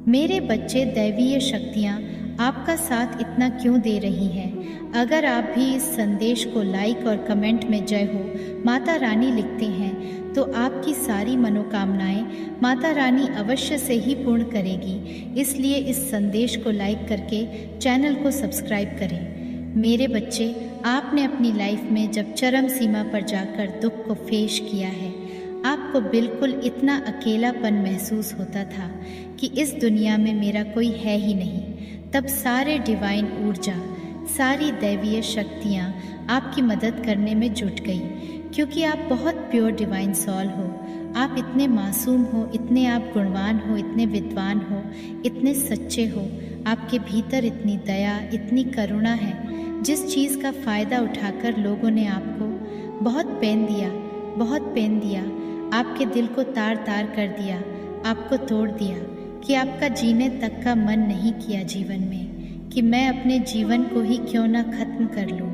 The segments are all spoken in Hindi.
मेरे बच्चे, दैवीय शक्तियाँ आपका साथ इतना क्यों दे रही हैं? अगर आप भी इस संदेश को लाइक और कमेंट में जय हो माता रानी लिखते हैं तो आपकी सारी मनोकामनाएं माता रानी अवश्य से ही पूर्ण करेगी। इसलिए इस संदेश को लाइक करके चैनल को सब्सक्राइब करें। मेरे बच्चे, आपने अपनी लाइफ में जब चरम सीमा पर जाकर दुख को फेस किया है, आपको बिल्कुल इतना अकेलापन महसूस होता था कि इस दुनिया में मेरा कोई है ही नहीं। तब सारे डिवाइन ऊर्जा, सारी दैवीय शक्तियाँ आपकी मदद करने में जुट गई, क्योंकि आप बहुत प्योर डिवाइन सॉल हो। आप इतने मासूम हो, इतने आप गुणवान हो, इतने विद्वान हो, इतने सच्चे हो। आपके भीतर इतनी दया, इतनी करुणा है, जिस चीज़ का फ़ायदा उठाकर लोगों ने आपको बहुत पेन दिया, बहुत पेन दिया, आपके दिल को तार तार कर दिया, आपको तोड़ दिया कि आपका जीने तक का मन नहीं किया जीवन में, कि मैं अपने जीवन को ही क्यों ना ख़त्म कर लूँ।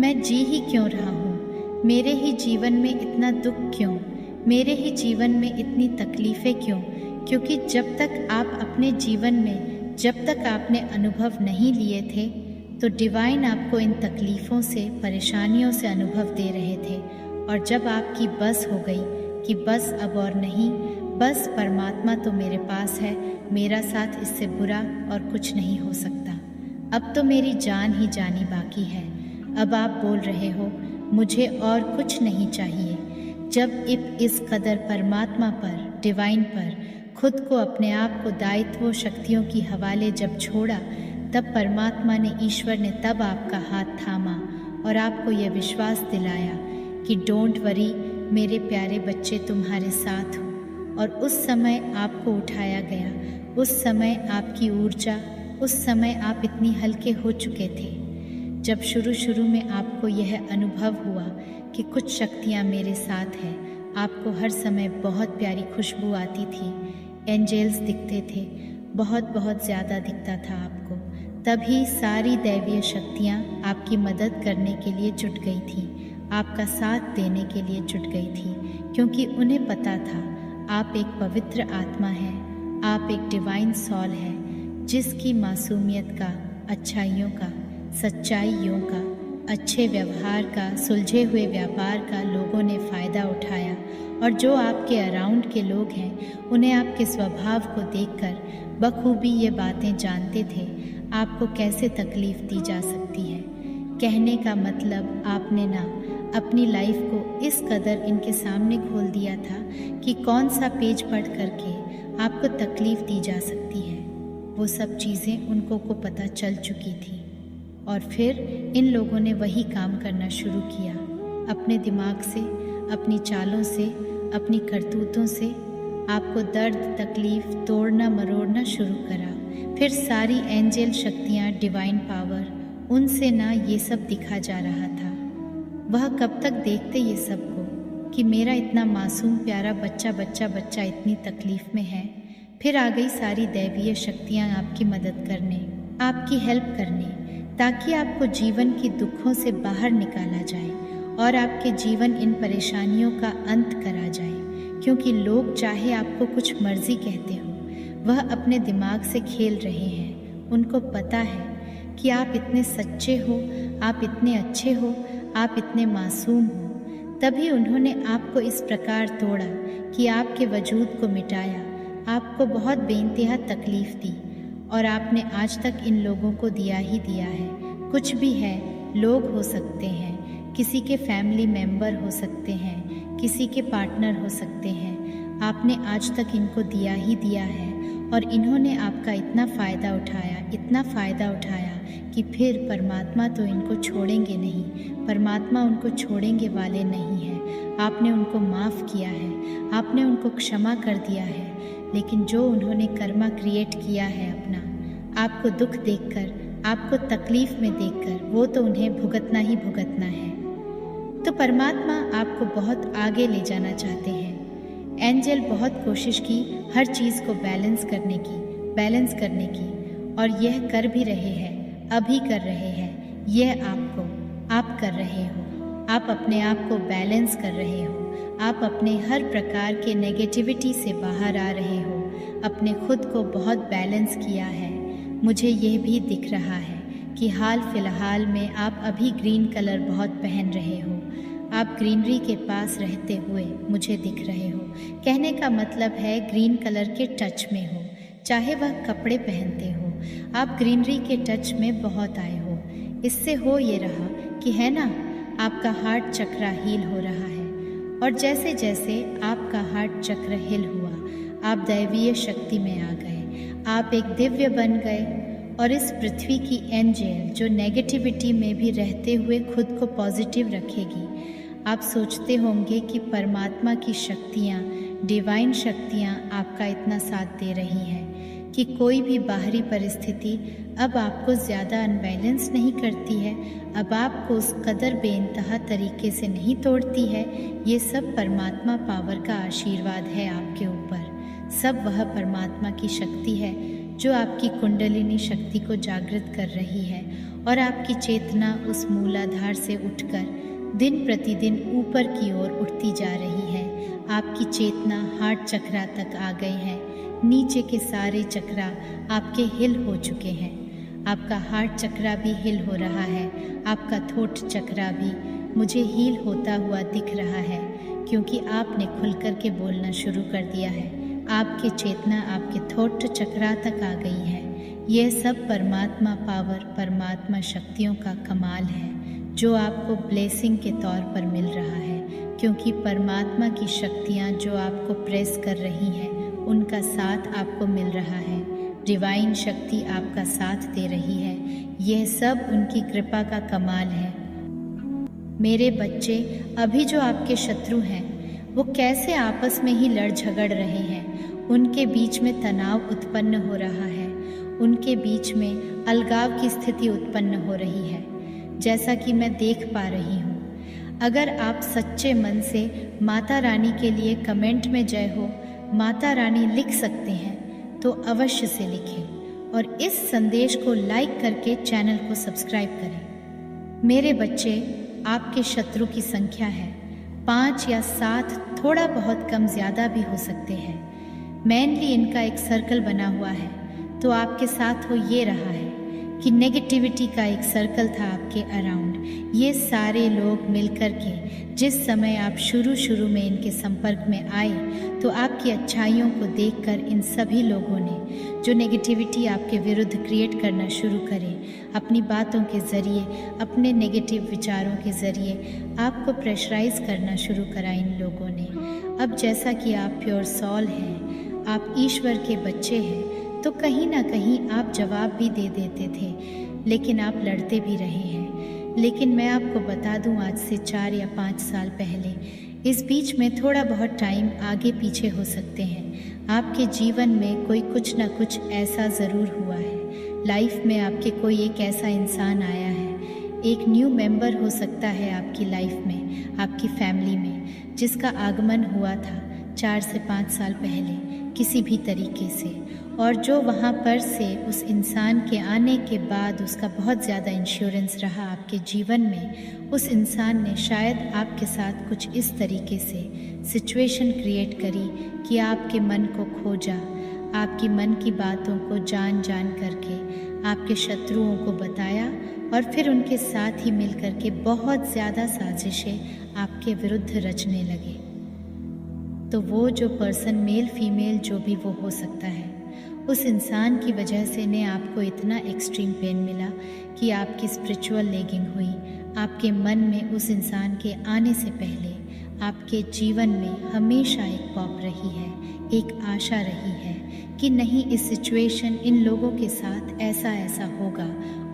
मैं जी ही क्यों रहा हूँ? मेरे ही जीवन में इतना दुख क्यों? मेरे ही जीवन में इतनी तकलीफ़ें क्यों? क्योंकि जब तक आप अपने जीवन में, जब तक आपने अनुभव नहीं लिए थे, तो डिवाइन आपको इन तकलीफ़ों से, परेशानियों से अनुभव दे रहे थे। और जब आपकी बस हो गई कि बस अब और नहीं, बस परमात्मा तो मेरे पास है, मेरा साथ इससे बुरा और कुछ नहीं हो सकता, अब तो मेरी जान ही जानी बाकी है। अब आप बोल रहे हो मुझे और कुछ नहीं चाहिए। जब इस कदर परमात्मा पर, डिवाइन पर खुद को, अपने आप को दायित्व शक्तियों की हवाले जब छोड़ा, तब परमात्मा ने, ईश्वर ने तब आपका हाथ थामा और आपको यह विश्वास दिलाया कि डोंट वरी मेरे प्यारे बच्चे, तुम्हारे साथ हो। और उस समय आपको उठाया गया, उस समय आपकी ऊर्जा, उस समय आप इतनी हल्के हो चुके थे। जब शुरू में आपको यह अनुभव हुआ कि कुछ शक्तियाँ मेरे साथ हैं, आपको हर समय बहुत प्यारी खुशबू आती थी, एंजल्स दिखते थे, बहुत बहुत ज़्यादा दिखता था आपको, तभी सारी दैवीय शक्तियाँ आपकी मदद करने के लिए जुट गई थी, आपका साथ देने के लिए जुट गई थी, क्योंकि उन्हें पता था आप एक पवित्र आत्मा हैं, आप एक डिवाइन सॉल हैं, जिसकी मासूमियत का, अच्छाइयों का, सच्चाइयों का, अच्छे व्यवहार का, सुलझे हुए व्यापार का लोगों ने फ़ायदा उठाया। और जो आपके अराउंड के लोग हैं, उन्हें आपके स्वभाव को देखकर बखूबी ये बातें जानते थे, आपको कैसे तकलीफ़ दी जा सकती है। कहने का मतलब, आपने ना अपनी लाइफ को इस कदर इनके सामने खोल दिया था कि कौन सा पेज पढ़ करके आपको तकलीफ़ दी जा सकती है, वो सब चीज़ें उनको को पता चल चुकी थी। और फिर इन लोगों ने वही काम करना शुरू किया, अपने दिमाग से, अपनी चालों से, अपनी करतूतों से आपको दर्द, तकलीफ़, तोड़ना मरोड़ना शुरू करा। फिर सारी एंजल शक्तियाँ, डिवाइन पावर, उनसे ना ये सब दिखा जा रहा था। वह कब तक देखते ये सब को कि मेरा इतना मासूम प्यारा बच्चा इतनी तकलीफ़ में है। फिर आ गई सारी दैवीय शक्तियाँ आपकी मदद करने, आपकी हेल्प करने, ताकि आपको जीवन की दुखों से बाहर निकाला जाए और आपके जीवन इन परेशानियों का अंत करा जाए। क्योंकि लोग चाहे आपको कुछ मर्जी कहते हो, वह अपने दिमाग से खेल रहे हैं। उनको पता है कि आप इतने सच्चे हो, आप इतने अच्छे हो, आप इतने मासूम हो, तभी उन्होंने आपको इस प्रकार तोड़ा कि आपके वजूद को मिटाया, आपको बहुत बेइंतहा तकलीफ़ दी। और आपने आज तक इन लोगों को दिया ही दिया है। कुछ भी है, लोग हो सकते हैं, किसी के फैमिली मेंबर हो सकते हैं, किसी के पार्टनर हो सकते हैं, आपने आज तक इनको दिया ही दिया है। और इन्होंने आपका इतना फ़ायदा उठाया, इतना फ़ायदा उठाया कि फिर परमात्मा तो इनको छोड़ेंगे नहीं, परमात्मा उनको छोड़ेंगे वाले नहीं हैं। आपने उनको माफ़ किया है, आपने उनको क्षमा कर दिया है, लेकिन जो उन्होंने कर्मा क्रिएट किया है अपना, आपको दुख देखकर, आपको तकलीफ़ में देखकर, वो तो उन्हें भुगतना ही भुगतना है। तो परमात्मा आपको बहुत आगे ले जाना चाहते हैं। एंजल बहुत कोशिश की हर चीज़ को बैलेंस करने की, और यह कर भी रहे हैं, अभी कर रहे हैं। यह आप कर रहे हो, आप अपने आप को बैलेंस कर रहे हो, आप अपने हर प्रकार के नेगेटिविटी से बाहर आ रहे हो, अपने खुद को बहुत बैलेंस किया है। मुझे यह भी दिख रहा है कि हाल फिलहाल में आप अभी ग्रीन कलर बहुत पहन रहे हो। आप ग्रीनरी के पास रहते हुए मुझे दिख रहे हो। कहने का मतलब है ग्रीन कलर के टच में हो, चाहे वह कपड़े पहनते हो। आप ग्रीनरी के टच में बहुत आए हो। इससे हो ये रहा कि है ना, आपका हार्ट चक्र हील हो रहा है। और जैसे जैसे आपका हार्ट चक्र हील हुआ, आप दैवीय शक्ति में आ गए। आप एक दिव्य बन गए और इस पृथ्वी की एंजल जो नेगेटिविटी में भी रहते हुए खुद को पॉजिटिव रखेगी। आप सोचते होंगे कि परमात्मा की शक्तियाँ, डिवाइन शक्तियाँ आपका इतना साथ दे रही हैं कि कोई भी बाहरी परिस्थिति अब आपको ज़्यादा अनबैलेंस नहीं करती है, अब आपको उस कदर बेइंतहा तरीके से नहीं तोड़ती है। ये सब परमात्मा पावर का आशीर्वाद है आपके ऊपर। सब वह परमात्मा की शक्ति है जो आपकी कुंडलिनी शक्ति को जागृत कर रही है और आपकी चेतना उस मूलाधार से उठकर दिन प्रतिदिन ऊपर की ओर उठती जा रही है। आपकी चेतना हार्ट चक्रा तक आ गई है। नीचे के सारे चक्रा आपके हिल हो चुके हैं। आपका हार्ट चक्रा भी हिल हो रहा है। आपका थोट चक्रा भी मुझे हील होता हुआ दिख रहा है, क्योंकि आपने खुल कर के बोलना शुरू कर दिया है। आपकी चेतना आपके थोट चक्रा तक आ गई है। यह सब परमात्मा पावर, परमात्मा शक्तियों का कमाल है जो आपको ब्लेसिंग के तौर पर मिल रहा है, क्योंकि परमात्मा की शक्तियाँ जो आपको प्रेस कर रही हैं उनका साथ आपको मिल रहा है। डिवाइन शक्ति आपका साथ दे रही है। यह सब उनकी कृपा का कमाल है। मेरे बच्चे, अभी जो आपके शत्रु हैं वो कैसे आपस में ही लड़ झगड़ रहे हैं। उनके बीच में तनाव उत्पन्न हो रहा है। उनके बीच में अलगाव की स्थिति उत्पन्न हो रही है, जैसा कि मैं देख पा रही हूँ। अगर आप सच्चे मन से माता रानी के लिए कमेंट में जय हो माता रानी लिख सकते हैं तो अवश्य से लिखें और इस संदेश को लाइक करके चैनल को सब्सक्राइब करें। मेरे बच्चे, आपके शत्रु की संख्या है 5 या 7, थोड़ा बहुत कम ज़्यादा भी हो सकते हैं। मेनली इनका एक सर्कल बना हुआ है। तो आपके साथ हो ये रहा है कि नेगेटिविटी का एक सर्कल था आपके अराउंड। ये सारे लोग मिलकर के जिस समय आप शुरू में इनके संपर्क में आए तो आपकी अच्छाइयों को देखकर इन सभी लोगों ने जो नेगेटिविटी आपके विरुद्ध क्रिएट करना शुरू करे, अपनी बातों के ज़रिए, अपने नेगेटिव विचारों के ज़रिए आपको प्रेशराइज करना शुरू करा इन लोगों ने। अब जैसा कि आप प्योर सॉल हैं, आप ईश्वर के बच्चे हैं, तो कहीं ना कहीं आप जवाब भी दे देते थे, लेकिन आप लड़ते भी रहे हैं। लेकिन मैं आपको बता दूं, आज से 4 या 5 साल पहले, इस बीच में थोड़ा बहुत टाइम आगे पीछे हो सकते हैं। आपके जीवन में कोई कुछ ना कुछ ऐसा ज़रूर हुआ है। लाइफ में आपके कोई एक ऐसा इंसान आया है, एक न्यू मेंबर हो सकता है आपकी लाइफ में, आपकी फैमिली में, जिसका आगमन हुआ था 4 से 5 साल पहले किसी भी तरीके से, और जो वहाँ पर से उस इंसान के आने के बाद उसका बहुत ज़्यादा इंश्योरेंस रहा आपके जीवन में। उस इंसान ने शायद आपके साथ कुछ इस तरीके से सिचुएशन क्रिएट करी कि आपके मन को खोजा, आपकी मन की बातों को जान करके आपके शत्रुओं को बताया और फिर उनके साथ ही मिल कर के बहुत ज़्यादा साजिशें आपके विरुद्ध रचने लगे। तो वो जो पर्सन, मेल फीमेल जो भी वो हो सकता है, उस इंसान की वजह से ने आपको इतना एक्सट्रीम पेन मिला कि आपकी स्पिरिचुअल लेगिंग हुई। आपके मन में उस इंसान के आने से पहले आपके जीवन में हमेशा एक पॉप रही है, एक आशा रही है कि नहीं, इस सिचुएशन, इन लोगों के साथ ऐसा होगा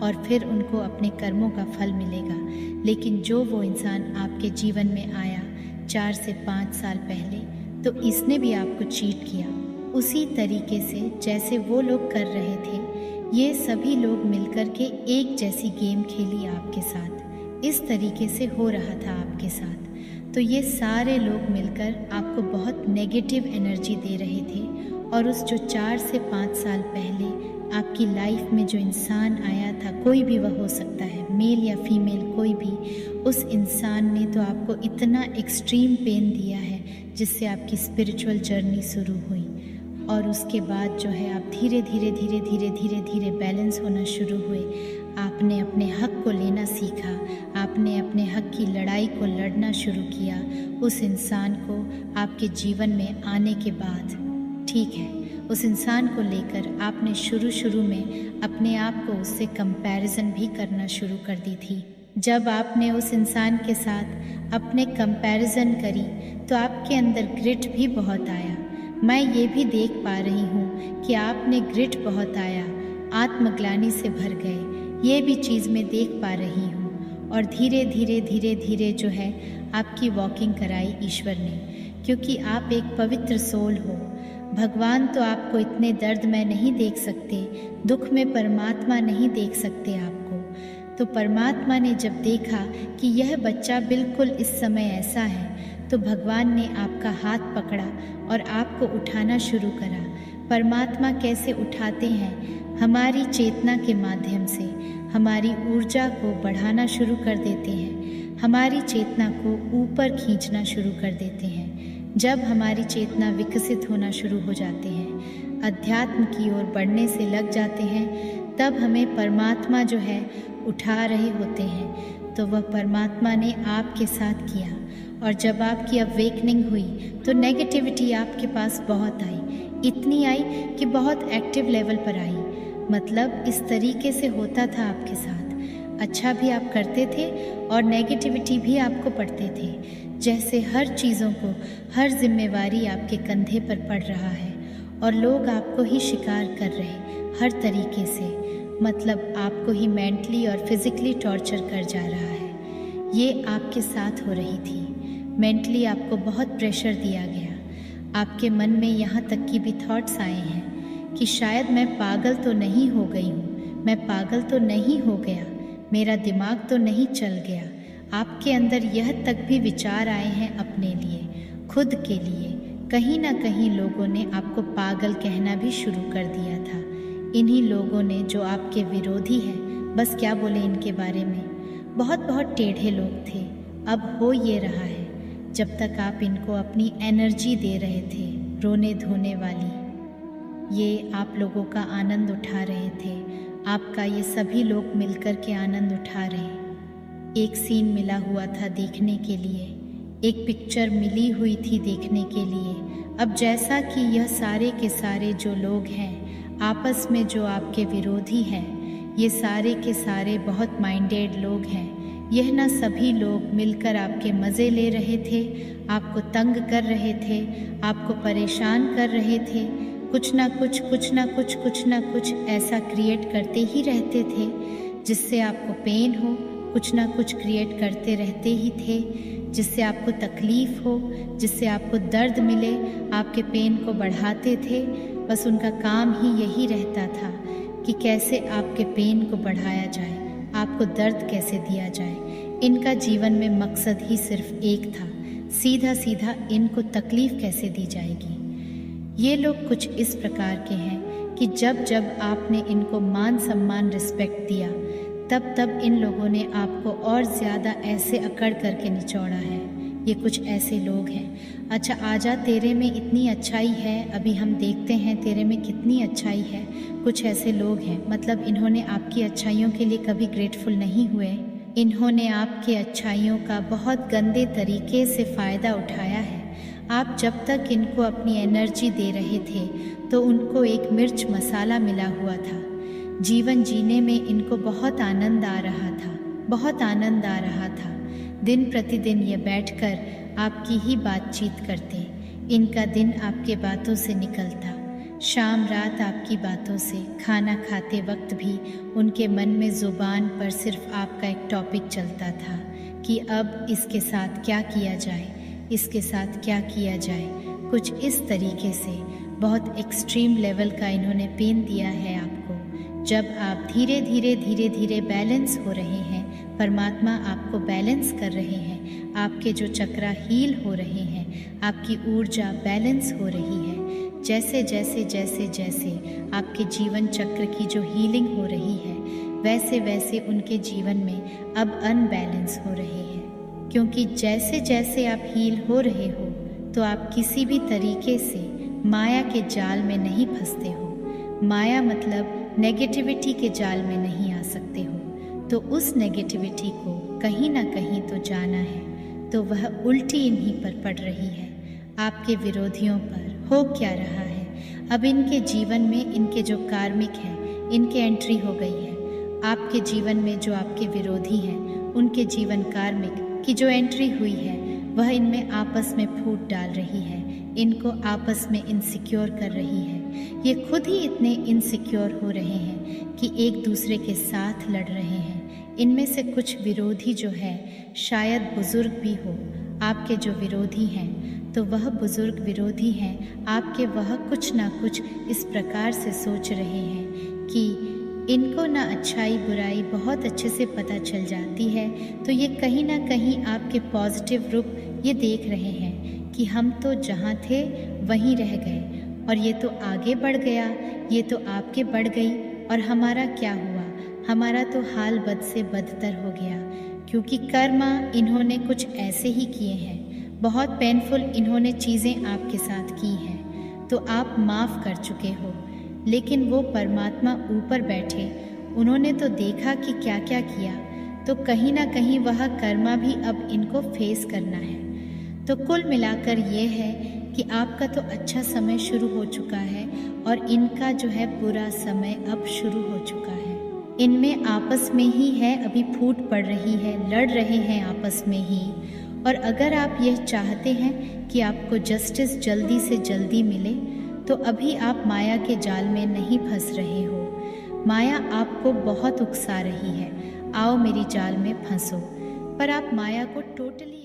और फिर उनको अपने कर्मों का फल मिलेगा। लेकिन जो वो इंसान आपके जीवन में आया 4 से 5 साल पहले, तो इसने भी आपको चीट किया उसी तरीके से जैसे वो लोग कर रहे थे। ये सभी लोग मिलकर के एक जैसी गेम खेली आपके साथ, इस तरीके से हो रहा था आपके साथ। तो ये सारे लोग मिलकर आपको बहुत नेगेटिव एनर्जी दे रहे थे। और उस जो 4 से 5 साल पहले आपकी लाइफ में जो इंसान आया था, कोई भी वह हो सकता है, मेल या फीमेल कोई भी, उस इंसान ने तो आपको इतना एक्सट्रीम पेन दिया है जिससे आपकी स्पिरिचुअल जर्नी शुरू हुई। और उसके बाद जो है आप धीरे धीरे धीरे धीरे धीरे धीरे बैलेंस होना शुरू हुए। आपने अपने हक को लेना सीखा, आपने अपने हक की लड़ाई को लड़ना शुरू किया उस इंसान को आपके जीवन में आने के बाद। ठीक है, उस इंसान को लेकर आपने शुरू में अपने आप को उससे कंपैरिजन भी करना शुरू कर दी थी। जब आपने उस इंसान के साथ अपने कंपैरिजन करी तो आपके अंदर ग्रिट भी बहुत आया। मैं ये भी देख पा रही हूँ कि आपने ग्रिट बहुत आया, आत्मग्लानि से भर गए, ये भी चीज़ मैं देख पा रही हूँ। और धीरे धीरे धीरे धीरे जो है आपकी वॉकिंग कराई ईश्वर ने, क्योंकि आप एक पवित्र सोल हो। भगवान तो आपको इतने दर्द में नहीं देख सकते, दुख में परमात्मा नहीं देख सकते आपको। तो परमात्मा ने जब देखा कि यह बच्चा बिल्कुल इस समय ऐसा है, तो भगवान ने आपका हाथ पकड़ा और आपको उठाना शुरू करा। परमात्मा कैसे उठाते हैं? हमारी चेतना के माध्यम से हमारी ऊर्जा को बढ़ाना शुरू कर देते हैं, हमारी चेतना को ऊपर खींचना शुरू कर देते हैं। जब हमारी चेतना विकसित होना शुरू हो जाते हैं, अध्यात्म की ओर बढ़ने से लग जाते हैं, तब हमें परमात्मा जो है उठा रहे होते हैं। तो वह परमात्मा ने आपके साथ किया। और जब आपकी अवेकनिंग हुई तो नेगेटिविटी आपके पास बहुत आई, इतनी आई कि बहुत एक्टिव लेवल पर आई। मतलब इस तरीके से होता था आपके साथ, अच्छा भी आप करते थे और नेगेटिविटी भी आपको पड़ते थे, जैसे हर चीज़ों को, हर जिम्मेवारी आपके कंधे पर पड़ रहा है और लोग आपको ही शिकार कर रहे हर तरीके से। मतलब आपको ही मेंटली और फिज़िकली टॉर्चर कर जा रहा है। ये आपके साथ हो रही थी। मेंटली आपको बहुत प्रेशर दिया गया। आपके मन में यहाँ तक की भी थॉट्स आए हैं कि शायद मैं पागल तो नहीं हो गई हूँ, मैं पागल तो नहीं हो गया, मेरा दिमाग तो नहीं चल गया। आपके अंदर यह तक भी विचार आए हैं अपने लिए, खुद के लिए। कहीं ना कहीं लोगों ने आपको पागल कहना भी शुरू कर दिया था। इन्हीं लोगों ने जो आपके विरोधी हैं, बस क्या बोले इनके बारे में, बहुत बहुत टेढ़े लोग थे। अब हो ये रहा है, जब तक आप इनको अपनी एनर्जी दे रहे थे, रोने धोने वाली, ये आप लोगों का आनंद उठा रहे थे। आपका ये सभी लोग मिलकर के आनंद उठा रहे। एक सीन मिला हुआ था देखने के लिए, एक पिक्चर मिली हुई थी देखने के लिए। अब जैसा कि यह सारे के सारे जो लोग हैं आपस में, जो आपके विरोधी हैं, ये सारे के सारे बहुत माइंडेड लोग हैं। यह ना सभी लोग मिलकर आपके मज़े ले रहे थे, आपको तंग कर रहे थे, आपको परेशान कर रहे थे। कुछ ना कुछ ऐसा क्रिएट करते ही रहते थे जिससे आपको पेन हो, कुछ ना कुछ क्रिएट करते रहते ही थे जिससे आपको तकलीफ़ हो, जिससे आपको दर्द मिले, आपके पेन को बढ़ाते थे। बस उनका काम ही यही रहता था कि कैसे आपके पेन को बढ़ाया जाए, आपको दर्द कैसे दिया जाए। इनका जीवन में मकसद ही सिर्फ एक था, सीधा सीधा इनको तकलीफ़ कैसे दी जाएगी। ये लोग कुछ इस प्रकार के हैं कि जब जब आपने इनको मान सम्मान रिस्पेक्ट दिया, तब तब इन लोगों ने आपको और ज़्यादा ऐसे अकड़ करके निचोड़ा है। ये कुछ ऐसे लोग हैं। अच्छा आजा, तेरे में इतनी अच्छाई है, अभी हम देखते हैं तेरे में कितनी अच्छाई है। कुछ ऐसे लोग हैं, मतलब इन्होंने आपकी अच्छाइयों के लिए कभी ग्रेटफुल नहीं हुए। इन्होंने आपके अच्छाइयों का बहुत गंदे तरीके से फ़ायदा उठाया है। आप जब तक इनको अपनी एनर्जी दे रहे थे तो उनको एक मिर्च मसाला मिला हुआ था। जीवन जीने में इनको बहुत आनंद आ रहा था, बहुत आनंद आ रहा था। दिन प्रतिदिन ये बैठकर आपकी ही बातचीत करते। इनका दिन आपके बातों से निकलता, शाम रात आपकी बातों से। खाना खाते वक्त भी उनके मन में ज़ुबान पर सिर्फ आपका एक टॉपिक चलता था कि अब इसके साथ क्या किया जाए, इसके साथ क्या किया जाए। कुछ इस तरीके से बहुत एक्सट्रीम लेवल का इन्होंने पेन दिया है आपको। जब आप धीरे धीरे बैलेंस हो रहे हैं, परमात्मा आपको बैलेंस कर रहे हैं, आपके जो चक्रा हील हो रहे हैं, आपकी ऊर्जा बैलेंस हो रही है। जैसे जैसे जैसे जैसे आपके जीवन चक्र की जो हीलिंग हो रही है, वैसे वैसे उनके जीवन में अब अनबैलेंस हो रहे हैं। क्योंकि जैसे जैसे आप हील हो रहे हो तो आप किसी भी तरीके से माया के जाल में नहीं फंसते हो। माया मतलब नेगेटिविटी के जाल में नहीं आ सकते हो। तो उस नेगेटिविटी को कहीं ना कहीं तो जाना है, तो वह उल्टी इन्हीं पर पड़ रही है, आपके विरोधियों पर। हो क्या रहा है, अब इनके जीवन में इनके जो कार्मिक हैं इनके एंट्री हो गई है। आपके जीवन में जो आपके विरोधी हैं उनके जीवन कार्मिक की जो एंट्री हुई है वह इनमें आपस में फूट डाल रही है, इनको आपस में इनसिक्योर कर रही है। ये खुद ही इतने इनसिक्योर हो रहे हैं कि एक दूसरे के साथ लड़ रहे हैं। इनमें से कुछ विरोधी जो है शायद बुजुर्ग भी हो। आपके जो विरोधी हैं तो वह बुजुर्ग विरोधी हैं आपके, वह कुछ ना कुछ इस प्रकार से सोच रहे हैं कि इनको ना अच्छाई बुराई बहुत अच्छे से पता चल जाती है। तो ये कहीं ना कहीं आपके पॉजिटिव रूप ये देख रहे हैं कि हम तो जहाँ थे वहीं रह गए और ये तो आगे बढ़ गया, ये तो आपके बढ़ गई और हमारा क्या हुआ, हमारा तो हाल बद से बदतर हो गया। क्योंकि कर्म इन्होंने कुछ ऐसे ही किए हैं, बहुत पेनफुल इन्होंने चीज़ें आपके साथ की हैं, तो आप माफ़ कर चुके हो। लेकिन वो परमात्मा ऊपर बैठे, उन्होंने तो देखा कि क्या क्या किया, तो कहीं ना कहीं वह कर्मा भी अब इनको फेस करना है। तो कुल मिलाकर ये है कि आपका तो अच्छा समय शुरू हो चुका है और इनका जो है बुरा समय अब शुरू हो चुका है। इनमें आपस में ही है, अभी फूट पड़ रही है, लड़ रहे हैं आपस में ही। और अगर आप यह चाहते हैं कि आपको जस्टिस जल्दी से जल्दी मिले तो अभी आप माया के जाल में नहीं फंस रहे हो। माया आपको बहुत उकसा रही है, आओ मेरी जाल में फंसो, पर आप माया को टोटली